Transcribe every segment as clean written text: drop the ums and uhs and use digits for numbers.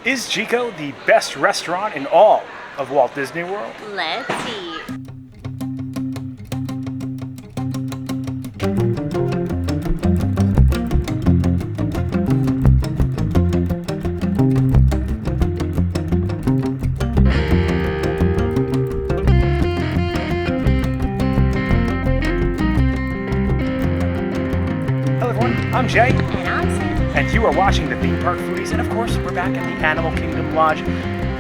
Is Jiko the best restaurant in all of Walt Disney World? Let's see. Hello everyone, I'm Jay. And I'm Sanaa. And you are watching the Theme Park Foodies, and of course, we're back at the Animal Kingdom Lodge,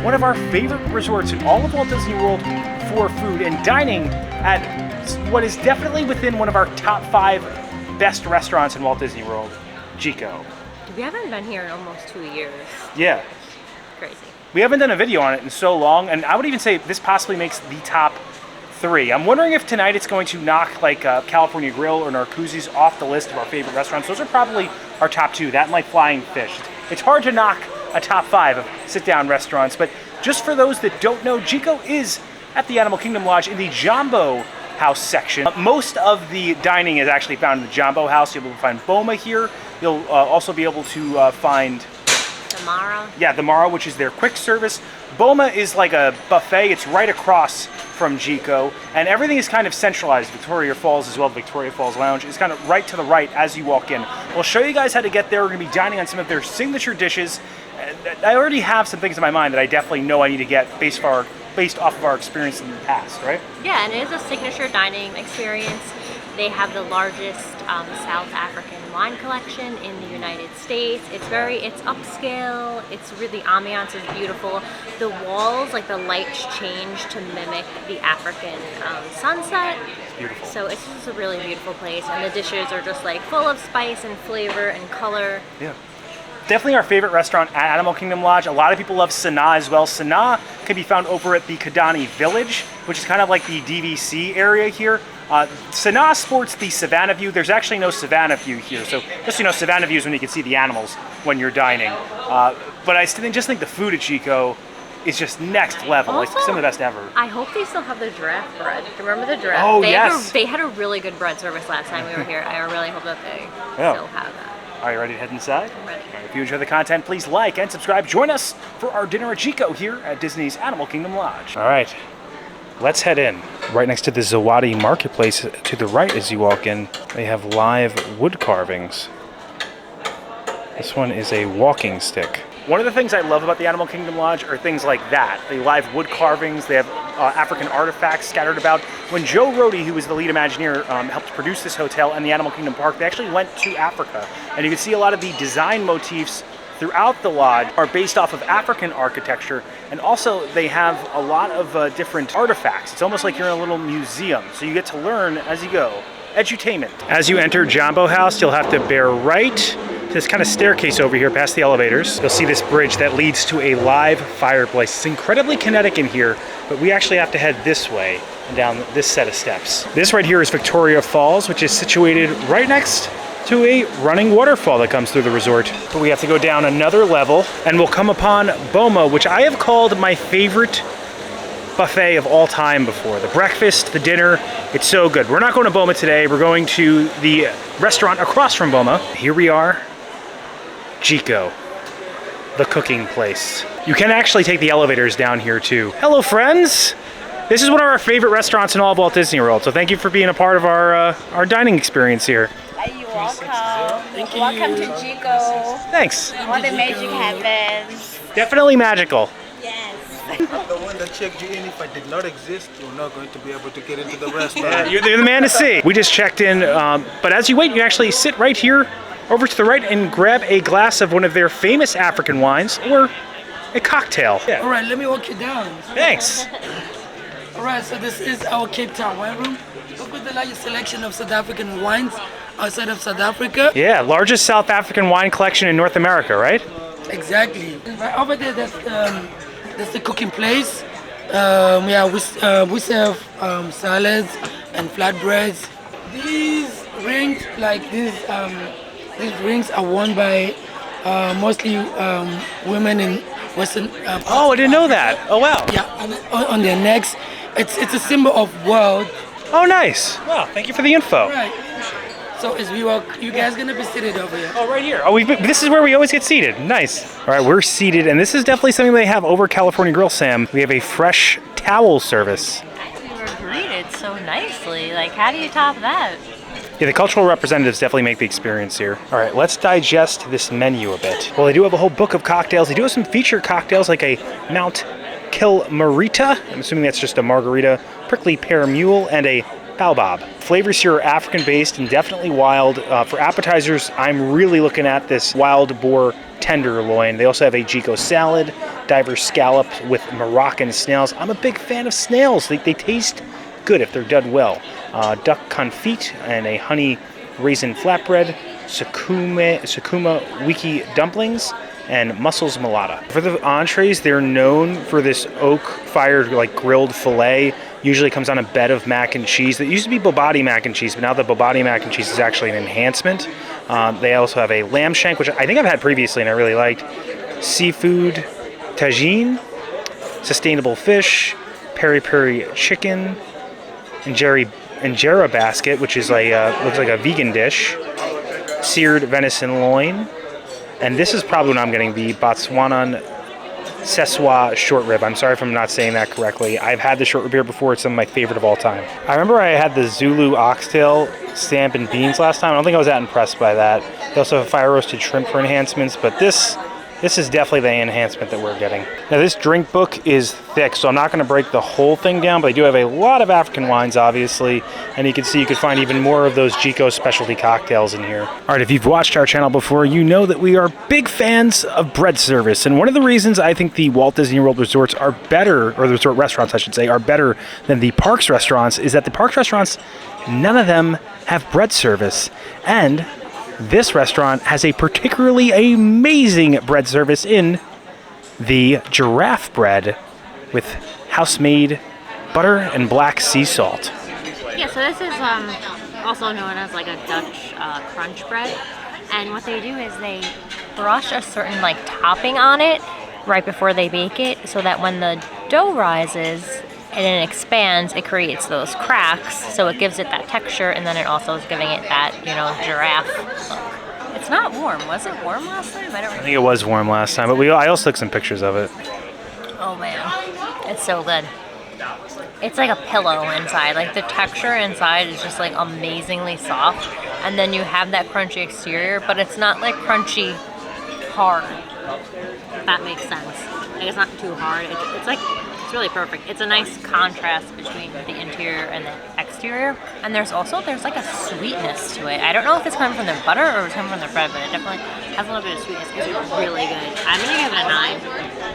one of our favorite resorts in all of Walt Disney World for food and dining at what is definitely within one of our top 5 best restaurants in Walt Disney World, Jiko. We haven't been here in almost 2 years. Yeah, Crazy. we haven't done a video on it in so long, and I would even say this possibly makes the top 3. I'm wondering if tonight it's going to knock like California Grill or Narcoossee's off the list of our favorite restaurants. Those are probably our top 2, that and like Flying Fish. It's hard to knock a top 5 of sit-down restaurants, but just for those that don't know, Jiko is at the Animal Kingdom Lodge in the Jumbo House section. Most of the dining is actually found in the Jumbo House. You'll be able to find Boma here. You'll also be able to find The Mara. Yeah, the Mara, which is their quick service. Boma is like a buffet. It's right across from Jiko, and everything is kind of centralized. Victoria Falls as well, the Victoria Falls Lounge is kind of right to the right as you walk in. We'll show you guys how to get there. We're going to be dining on some of their signature dishes. I already have some things in my mind that I definitely know I need to get based off of our experience in the past, right? Yeah, and it is a signature dining experience. They have the largest South African wine collection in the United States. It's upscale. It's really, ambiance is beautiful. The walls, like the lights change to mimic the African sunset. It's beautiful. So it's just a really beautiful place, and the dishes are just like full of spice and flavor and color. Yeah. Definitely our favorite restaurant at Animal Kingdom Lodge. A lot of people love Sanaa as well. Sanaa can be found over at the Kidani Village, which is kind of like the DVC area here. Sanaa sports the savannah view. There's actually no savannah view here. So just, you know, savannah view is when you can see the animals when you're dining. But I just think the food at Jiko is just next level. Also, like some of the best ever. I hope they still have the giraffe bread. Remember the giraffe? Oh, yes. They had a really good bread service last time we were here. I really hope that they still have that. Are you ready to head inside? I'm ready. All right, if you enjoy the content, please like and subscribe. Join us for our dinner at Jiko here at Disney's Animal Kingdom Lodge. All right, let's head in. Right next to the Zawadi Marketplace, to the right as you walk in, they have live wood carvings. This one is a walking stick. One of the things I love about the Animal Kingdom Lodge are things like that. They live wood carvings, they have African artifacts scattered about. When Joe Rohde, who was the lead Imagineer, helped produce this hotel and the Animal Kingdom Park, they actually went to Africa. And you can see a lot of the design motifs throughout the lodge are based off of African architecture, and also they have a lot of different artifacts. It's almost like you're in a little museum, so you get to learn as you go. Edutainment. As you enter Jumbo House, you'll have to bear right to this kind of staircase over here past the elevators. You'll see this bridge that leads to a live fireplace. It's incredibly kinetic in here, but we actually have to head this way and down this set of steps. This right here is Victoria Falls, which is situated right next to a running waterfall that comes through the resort. But we have to go down another level and we'll come upon Boma, which I have called my favorite buffet of all time before. The breakfast, the dinner, it's so good. We're not going to Boma today. We're going to the restaurant across from Boma. Here we are, Jiko, the cooking place. You can actually take the elevators down here too. Hello friends! This is one of our favorite restaurants in all of Walt Disney World, so thank you for being a part of our dining experience here. You're welcome. Thank you. Welcome to Jiko. Thanks. All the magic happens. Definitely magical. Yes. The one that checked you in, if I did not exist, you're not going to be able to get into the restaurant. You're the man to see. We just checked in, but as you wait, you can actually sit right here over to the right and grab a glass of one of their famous African wines or a cocktail. Yeah. All right, let me walk you down. Thanks. All right, so this is our Cape Town wine room. Look at the largest selection of South African wines outside of South Africa. Yeah, largest South African wine collection in North America, right? Exactly. Right over there, that's the cooking place. Yeah, we serve salads and flatbreads. These rings, like these rings, are worn by mostly women in Western. Oh, I didn't know that. Oh wow. Yeah, and on their necks, it's a symbol of wealth. Oh, nice. Wow, thank you for the info. Right. So as we walk, you guys gonna be seated over here. Oh, right here. Oh, this is where we always get seated. Nice. All right, we're seated, and this is definitely something they have over California Grill, Sam. We have a fresh towel service. We were greeted so nicely. Like, how do you top that? Yeah, the cultural representatives definitely make the experience here. All right, let's digest this menu a bit. Well, they do have a whole book of cocktails. They do have some featured cocktails like a Mount Kilmarita. I'm assuming that's just a margarita, prickly pear mule, and a baobab. Flavors here are African-based and definitely wild. For appetizers, I'm really looking at this wild boar tenderloin. They also have a Jiko salad, diver scallop with Moroccan snails. I'm a big fan of snails. They taste good if they're done well. Duck confit and a honey raisin flatbread, Sakuma wiki dumplings, and mussels malata. For the entrees, they're known for this oak-fired like grilled filet. Usually comes on a bed of mac and cheese. That used to be Bobati mac and cheese, but now the Bobati mac and cheese is actually an enhancement. They also have a lamb shank, which I think I've had previously and I really liked. Seafood tagine, sustainable fish, peri-peri chicken, injera basket, which is like looks like a vegan dish, seared venison loin, and this is probably what I'm getting, the Botswanan Seswa short rib. I'm sorry if I'm not saying that correctly. I've had the short rib here before. It's some of my favorite of all time. I remember I had the Zulu oxtail stamp and beans last time. I don't think I was that impressed by that. They also have fire roasted shrimp for enhancements, but this is definitely the enhancement that we're getting. Now this drink book is thick, so I'm not going to break the whole thing down, but they do have a lot of African wines, obviously, and you can see you could find even more of those Jiko specialty cocktails in here. All right, if you've watched our channel before, you know that we are big fans of bread service, and one of the reasons I think the Walt Disney World resorts are better, or the resort restaurants, I should say, are better than the parks restaurants, is that the parks restaurants, none of them have bread service, and this restaurant has a particularly amazing bread service in the giraffe bread with house-made butter and black sea salt. Yeah, so this is also known as like a Dutch crunch bread. And what they do is they brush a certain like topping on it right before they bake it, so that when the dough rises and it expands, it creates those cracks, so it gives it that texture, and then it also is giving it that, you know, giraffe look. It's not warm. Was it warm last time? I think it was warm last time, but I also took some pictures of it. Oh man, it's so good. It's like a pillow inside. Like the texture inside is just like amazingly soft, and then you have that crunchy exterior, but it's not like crunchy hard. If that makes sense. Like it's not too hard. It's like, it's really perfect. It's a nice contrast between the interior and the exterior. And there's like a sweetness to it. I don't know if it's coming from their butter or it's coming from their bread, but it definitely has a little bit of sweetness. It's really good. I'm gonna give it a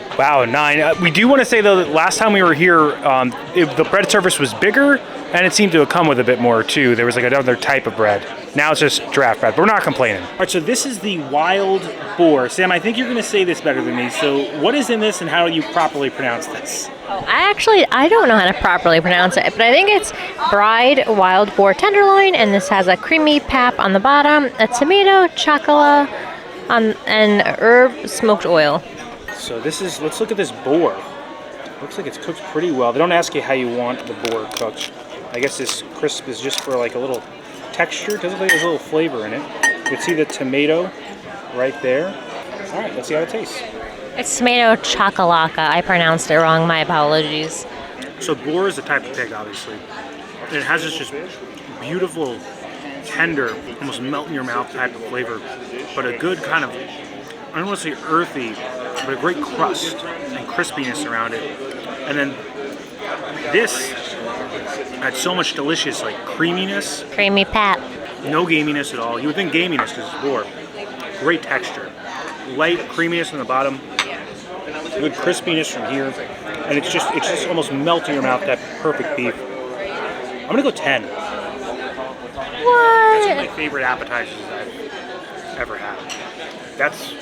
9. Wow, 9. We do want to say though that last time we were here, the bread service was bigger, and it seemed to have come with a bit more too. There was like another type of bread. Now it's just giraffe bread, but we're not complaining. All right, so this is the wild boar. Sam, I think you're going to say this better than me. So what is in this, and how do you properly pronounce this? Oh, I don't know how to properly pronounce it, but I think it's fried wild boar tenderloin, and this has a creamy pap on the bottom, a tomato, chocolate, and herb smoked oil. So let's look at this boar. Looks like it's cooked pretty well. They don't ask you how you want the boar cooked. I guess this crisp is just for like a little texture. It doesn't look like there's a little flavor in it. You can see the tomato right there. All right, let's see how it tastes. It's tomato chakalaka. I pronounced it wrong. My apologies. So boar is a type of pig, obviously. And it has this just beautiful, tender, almost melt in your mouth type of flavor, but a good kind of, I don't want to say earthy, but a great crust and crispiness around it. And then this had so much delicious like creaminess. Creamy pap. No gaminess at all. You would think gaminess because it's boar. Great texture. Light creaminess on the bottom. Good crispiness from here. And it's just almost melting in your mouth, that perfect beef. I'm gonna go 10. What? That's one of my favorite appetizers I've ever had. That's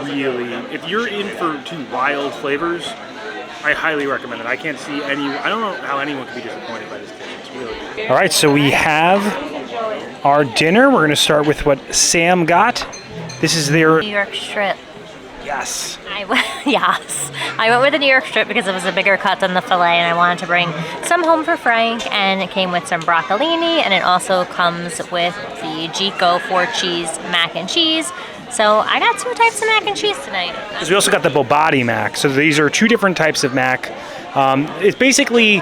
really, if you're in for 2 wild flavors, I highly recommend it. I can't see I don't know how anyone could be disappointed by this dish. It's really good. All right, so we have our dinner. We're gonna start with what Sam got. This is their New York strip. Yes. Yes. I went with the New York strip because it was a bigger cut than the filet, and I wanted to bring some home for Frank, and it came with some broccolini, and it also comes with the Jiko 4-cheese mac and cheese. So I got 2 types of mac and cheese tonight. Because we also got the Bobati mac. So these are 2 different types of mac. It's basically,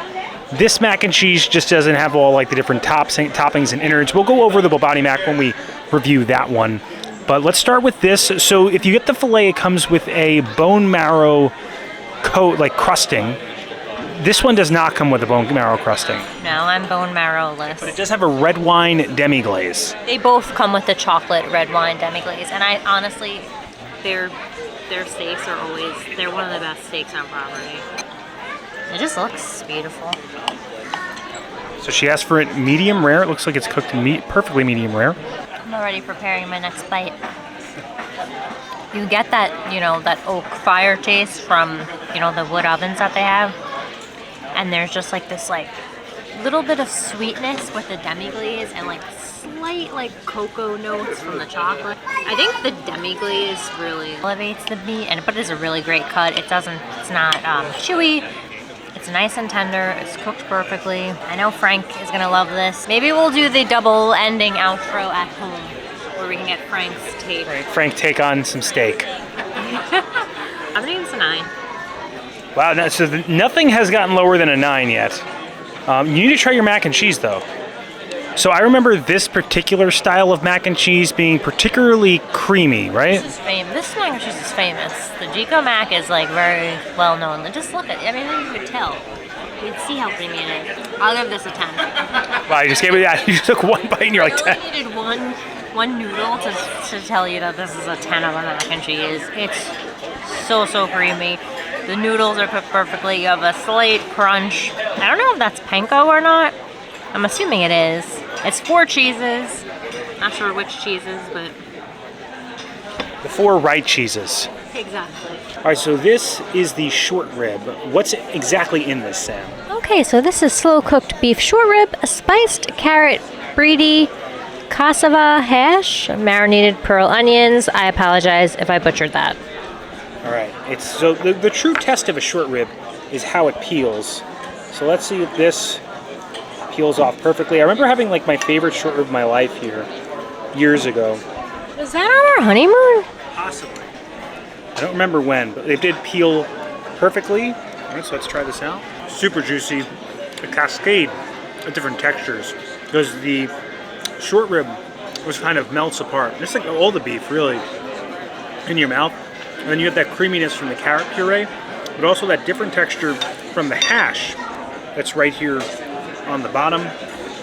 this mac and cheese just doesn't have all like the different toppings and innards. We'll go over the Bobati mac when we review that one. But let's start with this. So if you get the filet, it comes with a bone marrow coat, like crusting. This one does not come with a bone marrow crusting. No, I'm bone marrow-less. But it does have a red wine demi-glaze. They both come with the chocolate red wine demi-glaze, and I honestly, their steaks are always, they're one of the best steaks on property. It just looks beautiful. So she asked for it medium rare. It looks like it's cooked perfectly medium rare. I'm already preparing my next bite. You get that, you know, that oak fire taste from, you know, the wood ovens that they have. And there's just like this like little bit of sweetness with the demi-glaze and like slight like cocoa notes from the chocolate. I think the demi-glaze really elevates the meat, but it is a really great cut. It's not chewy. It's nice and tender. It's cooked perfectly. I know Frank is gonna love this. Maybe we'll do the double ending outro at home where we can get Frank's take. Frank, take on some steak. I'm gonna give this a 9. Wow, so nothing has gotten lower than a 9 yet. You need to try your mac and cheese though. So I remember this particular style of mac and cheese being particularly creamy, right? This mac and cheese is famous. The Jiko mac is like very well known. Just look at it. I mean, you could tell. You can see how creamy it is. I'll give this a 10. Wow, you just gave it that. You just took one bite and you're like 10. I really needed one noodle to tell you that this is a 10 of a mac and cheese. It's so creamy. The noodles are cooked perfectly. You have a slight crunch. I don't know if that's panko or not. I'm assuming it is. It's 4 cheeses. Not sure which cheeses, but... The 4 right cheeses. Exactly. All right, so this is the short rib. What's exactly in this, Sam? Okay, so this is slow-cooked beef short rib, a spiced carrot brie, cassava hash, marinated pearl onions. I apologize if I butchered that. All right, so the true test of a short rib is how it peels. So let's see if this peels off perfectly. I remember having like my favorite short rib of my life here years ago. Was that on our honeymoon? Possibly. I don't remember when, but they did peel perfectly. All right, so let's try this out. Super juicy, a cascade of different textures because the short rib was kind of melts apart. Just like all the beef really in your mouth. And then you have that creaminess from the carrot puree, but also that different texture from the hash that's right here on the bottom.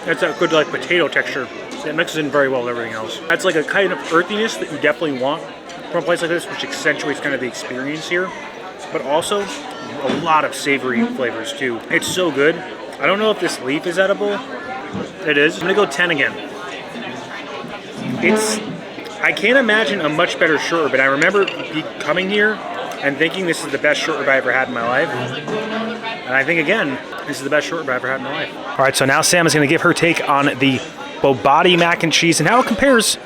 That's a good like potato texture. It mixes in very well with everything else. That's like a kind of earthiness that you definitely want from a place like this, which accentuates kind of the experience here. But also a lot of savory flavors too. It's so good. I don't know if this leaf is edible. It is. I'm gonna go 10 again. I can't imagine a much better short rib, but I remember coming here and thinking this is the best short rib I ever had in my life. And I think, again, this is the best short rib I ever had in my life. All right, so now Sam is going to give her take on the Bobati mac and cheese and how it compares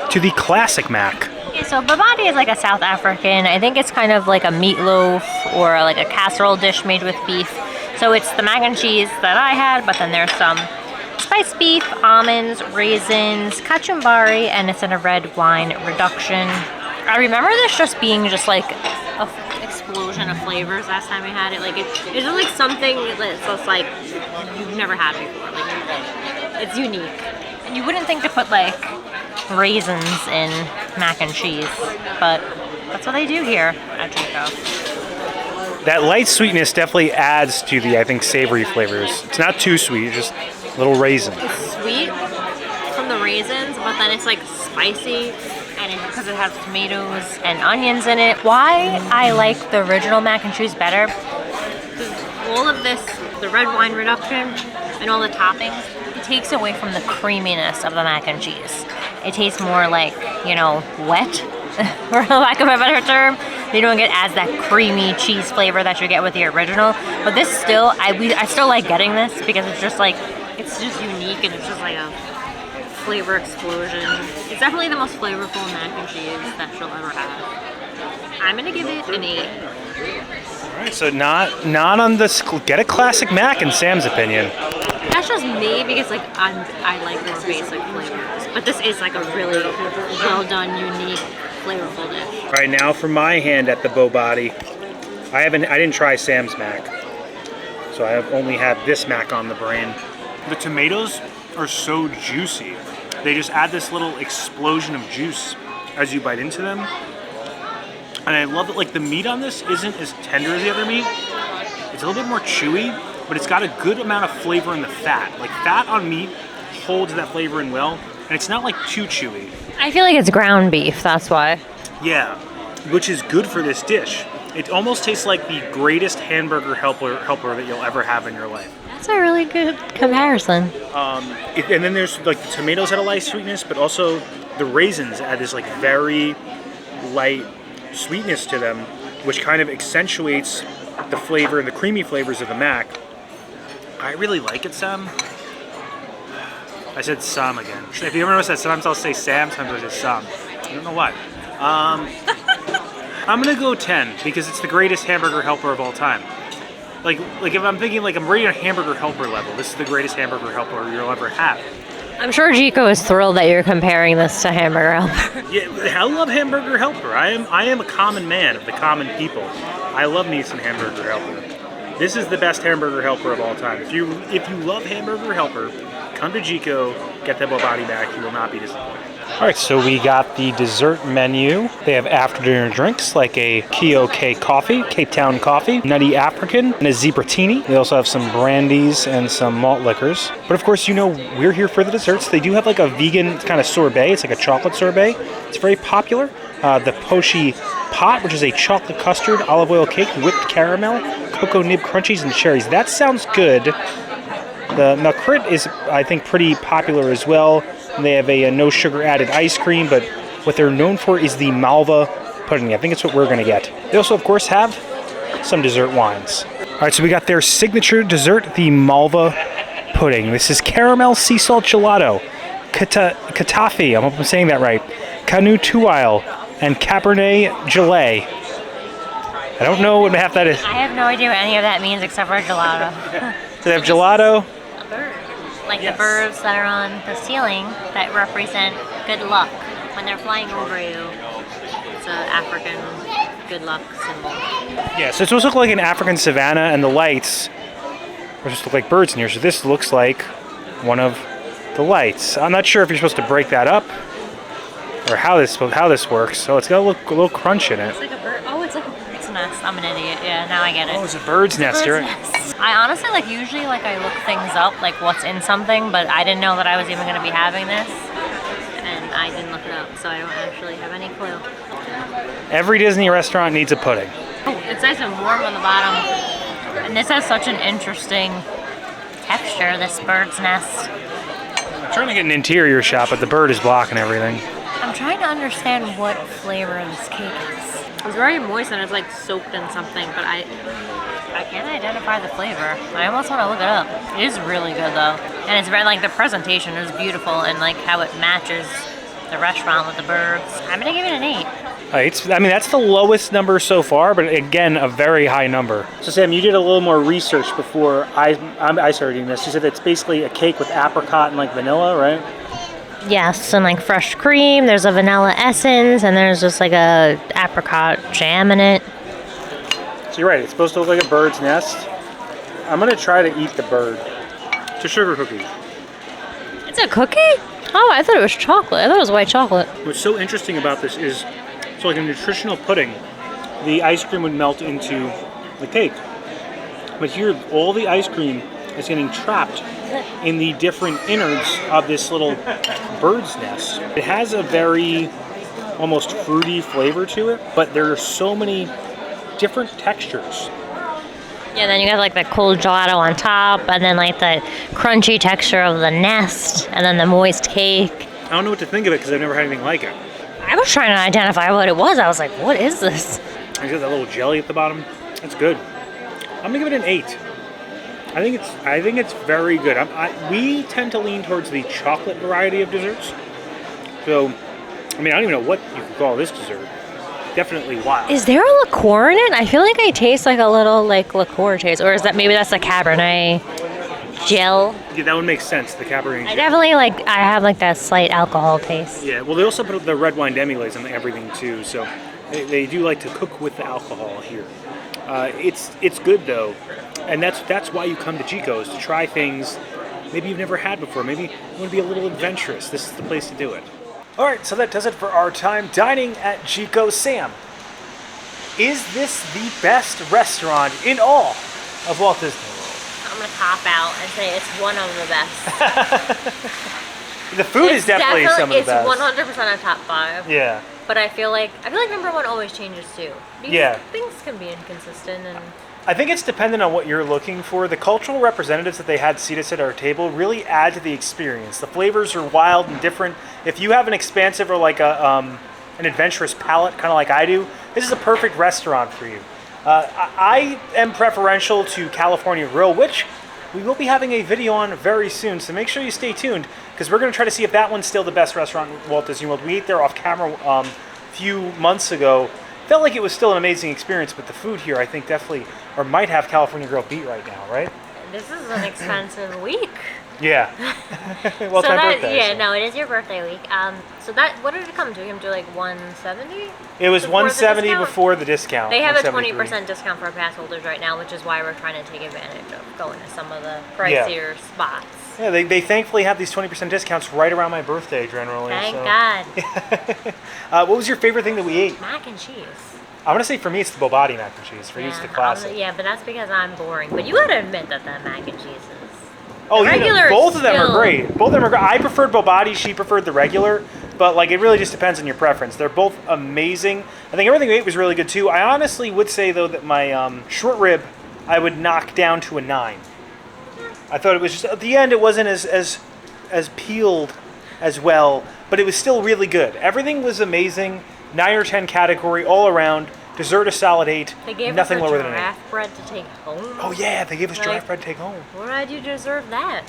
to the classic mac. Okay, so Bobati is like a South African. I think it's kind of like a meatloaf or like a casserole dish made with beef. So it's the mac and cheese that I had, but then there's some spiced beef, almonds, raisins, kachumbari, and it's in a red wine reduction. I remember this just being just like an explosion of flavors last time we had it. Like it's just like something that's just like you've never had before. Like it's unique. And you wouldn't think to put like raisins in mac and cheese, but that's what they do here at Jiko. That light sweetness definitely adds to the, I think, savory flavors. It's not too sweet, just little raisin. It's sweet from the raisins, but then it's like spicy, and because it has tomatoes and onions in it. Why I like the original mac and cheese better, because all of this, the red wine reduction and all the toppings, it takes away from the creaminess of the mac and cheese. It tastes more like, you know, wet, for lack of a better term. They don't get as that creamy cheese flavor that you get with the original. But this still, I still like getting this because it's just like, it's just unique and it's just like a flavor explosion. It's definitely the most flavorful mac and cheese that you'll ever have. I'm gonna give it an 8. All right, So not on this. Get a classic mac in Sam's opinion. That's just me because like I like more basic flavors, but this is like a really well done, unique, flavorful dish. All right, now for my hand at the Bo Body. I didn't try Sam's mac, so I have only had this mac on the brain. The tomatoes are so juicy. They just add this little explosion of juice as you bite into them. And I love that like the meat on this isn't as tender as the other meat. It's a little bit more chewy, but it's got a good amount of flavor in the fat. Like fat on meat holds that flavor in well, and it's not like too chewy. I feel like it's ground beef, that's why. Yeah, which is good for this dish. It almost tastes like the greatest hamburger helper that you'll ever have in your life. That's a really good comparison. And then there's like the tomatoes add a light sweetness, but also the raisins add this like very light sweetness to them, which kind of accentuates the flavor and the creamy flavors of the mac. I really like it, Sam. I said Sam again. If you ever notice that sometimes I'll say Sam, sometimes I say Sam. I don't know why. I'm gonna go 10 because it's the greatest hamburger helper of all time. Like if I'm thinking like I'm rating a hamburger helper level, this is the greatest hamburger helper you'll ever have. I'm sure Jiko is thrilled that you're comparing this to Hamburger Helper. Yeah, I love Hamburger Helper. I am a common man of the common people. I love me some Hamburger Helper. This is the best Hamburger Helper of all time. If you love Hamburger Helper, come to Jiko, get the Bo Body back. You will not be disappointed. All right, so we got the dessert menu. They have after dinner drinks like a K coffee, Cape Town coffee, nutty African, and a zebratini. They also have some brandies and some malt liquors. But of course, you know, we're here for the desserts. They do have like a vegan kind of sorbet. It's like a chocolate sorbet. It's very popular. The Poshi Pot, which is a chocolate custard olive oil cake, whipped caramel, cocoa nib crunchies, and cherries. That sounds good. The Makrit is, I think, pretty popular as well. They have a no sugar added ice cream, but what they're known for is the Malva pudding. I think it's what we're gonna get. They also, of course, have some dessert wines. All right, so we got their signature dessert, the Malva pudding. This is caramel sea salt gelato, katafi, I hope I'm saying that right, Canu Tuile, and Cabernet Gelée. I don't know what half that is. I have no idea what any of that means except for gelato. So they have gelato. A bird. Like the birds that are on the ceiling that represent good luck when they're flying over you. It's an African good luck symbol. Yeah, so it's supposed to look like an African savannah, and the lights are supposed to look like birds in here. So this looks like one of the lights. I'm not sure if you're supposed to break that up or how this works. So it's got a little crunch in it. It's like a bird. Oh, it's like a bird's nest. I'm an idiot. Yeah, now I get it. Oh, it's a bird's nest. You're right. I honestly usually I look things up, like what's in something, but I didn't know that I was even going to be having this, and I didn't look it up, so I don't actually have any clue. Every Disney restaurant needs a pudding. Oh, it's nice and warm on the bottom, and this has such an interesting texture, this bird's nest. I'm trying to get an interior shot, but the bird is blocking everything. I'm trying to understand what flavor this cake is. It's very moist and it's like soaked in something, but I can't identify the flavor. I almost want to look it up. It is really good though. And it's very the presentation is beautiful and how it matches the restaurant with the birds. I'm gonna give it an 8. That's the lowest number so far, but again, a very high number. So Sam, you did a little more research before I started doing this. You said it's basically a cake with apricot and vanilla, right? Yes, and fresh cream. There's a vanilla essence, and there's just a apricot jam in it. So you're right, it's supposed to look like a bird's nest. I'm gonna try to eat the bird. It's a sugar cookie. It's a cookie? Oh, I thought it was chocolate. I thought it was white chocolate. What's so interesting about this is, so like a nutritional pudding, the ice cream would melt into the cake. But here, all the ice cream is getting trapped in the different innards of this little bird's nest. It has a very almost fruity flavor to it, but there are so many different textures. Yeah, then you got the cold gelato on top, and then the crunchy texture of the nest, and then the moist cake. I don't know what to think of it because I've never had anything like it. I was trying to identify what it was. I was like, what is this? It's got that little jelly at the bottom. It's good. I'm gonna give it an 8. I think it's very good. We tend to lean towards the chocolate variety of desserts. So, I don't even know what you could call this dessert. definitely wild. Is there a liqueur in it? I feel like I taste like a little like liqueur taste, or is that maybe that's the Cabernet gel? Yeah, that would make sense. The Cabernet. I definitely like. I have like that slight alcohol taste. Yeah, well, they also put the red wine demi-glaze on everything too, so they do like to cook with the alcohol here. It's good though, and that's why you come to Jiko's, to try things maybe you've never had before. Maybe you want to be a little adventurous. This is the place to do it. All right, so that does it for our time dining at Jiko. Sam, is this the best restaurant in all of Walt Disney World? I'm gonna cop out and say it's one of the best. The food is definitely some of the best. It's 100% a top 5. Yeah. But I feel like number 1 always changes too. Because Yeah. things can be inconsistent, and I think it's dependent on what you're looking for. The cultural representatives that they had seat us at our table really add to the experience. The flavors are wild and different. If you have an expansive or like an adventurous palate, kind of like I do, this is a perfect restaurant for you. I am preferential to California Grill, which we will be having a video on very soon, so make sure you stay tuned, because we're going to try to see if that one's still the best restaurant in Walt Disney World. We ate there off camera a few months ago. Felt like it was still an amazing experience, but the food here, I think, definitely, or might have California Grill beat right now, right? this is an expensive week. Yeah. Well, it's So my that, birthday. yeah, so. no, it is your birthday week. So that, what did it come to? It came to like 170? It was Before the 170 discount? before the discount. They have a 173. 20% discount for pass holders right now, which is why we're trying to take advantage of going to some of the pricier spots. Yeah, they thankfully have these 20% discounts right around my birthday generally. Thank so. God. What was your favorite thing that we ate? Mac and cheese. I'm gonna say for me it's the Bobati mac and cheese. For you it's the classic. Yeah, but that's because I'm boring. But you gotta admit that mac and cheese is. Oh, the you know, regular both is of them are still- great. Both of them are great. I preferred Bobati. She preferred the regular. But like, it really just depends on your preference. They're both amazing. I think everything we ate was really good too. I honestly would say though that my short rib, I would knock down to a 9. I thought it was just at the end it wasn't as peeled as well, but it was still really good. Everything was amazing. 9 or 10 category all around. Dessert a solid 8. They gave Nothing us a lower than an 8. giraffe bread to take home. Oh yeah, they gave us Like, giraffe bread to take home. Why do you deserve that?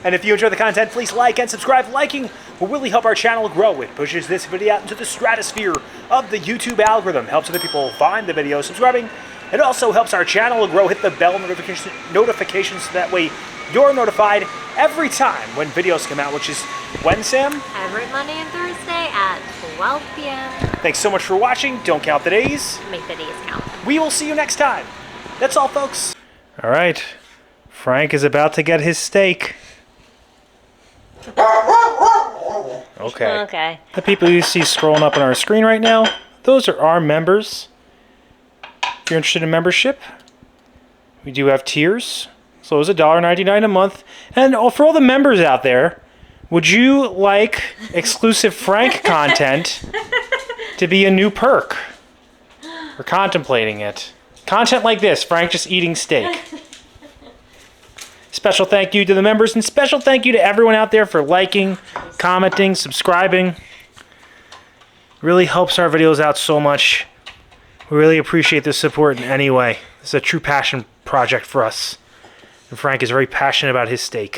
And if you enjoy the content, please like and subscribe. Liking will really help our channel grow. It pushes this video out into the stratosphere of the YouTube algorithm. Helps other people find the video. Subscribing, it also helps our channel grow. Hit the bell notifications so that way you're notified every time when videos come out, which is when, Sam? Every Monday and Thursday at 12 p.m. Thanks so much for watching. Don't count the days. Make the days count. We will see you next time. That's all, folks. All right. Frank is about to get his steak. Okay. Okay. The people you see scrolling up on our screen right now, those are our members. If you're interested in membership, we do have tiers. So it's $1.99 a month. And for all the members out there, would you like exclusive Frank content to be a new perk? We're contemplating it. Content like this, Frank just eating steak. Special thank you to the members, and special thank you to everyone out there for liking, commenting, subscribing. Really helps our videos out so much. We really appreciate the support in any way. This is a true passion project for us. And Frank is very passionate about his steak.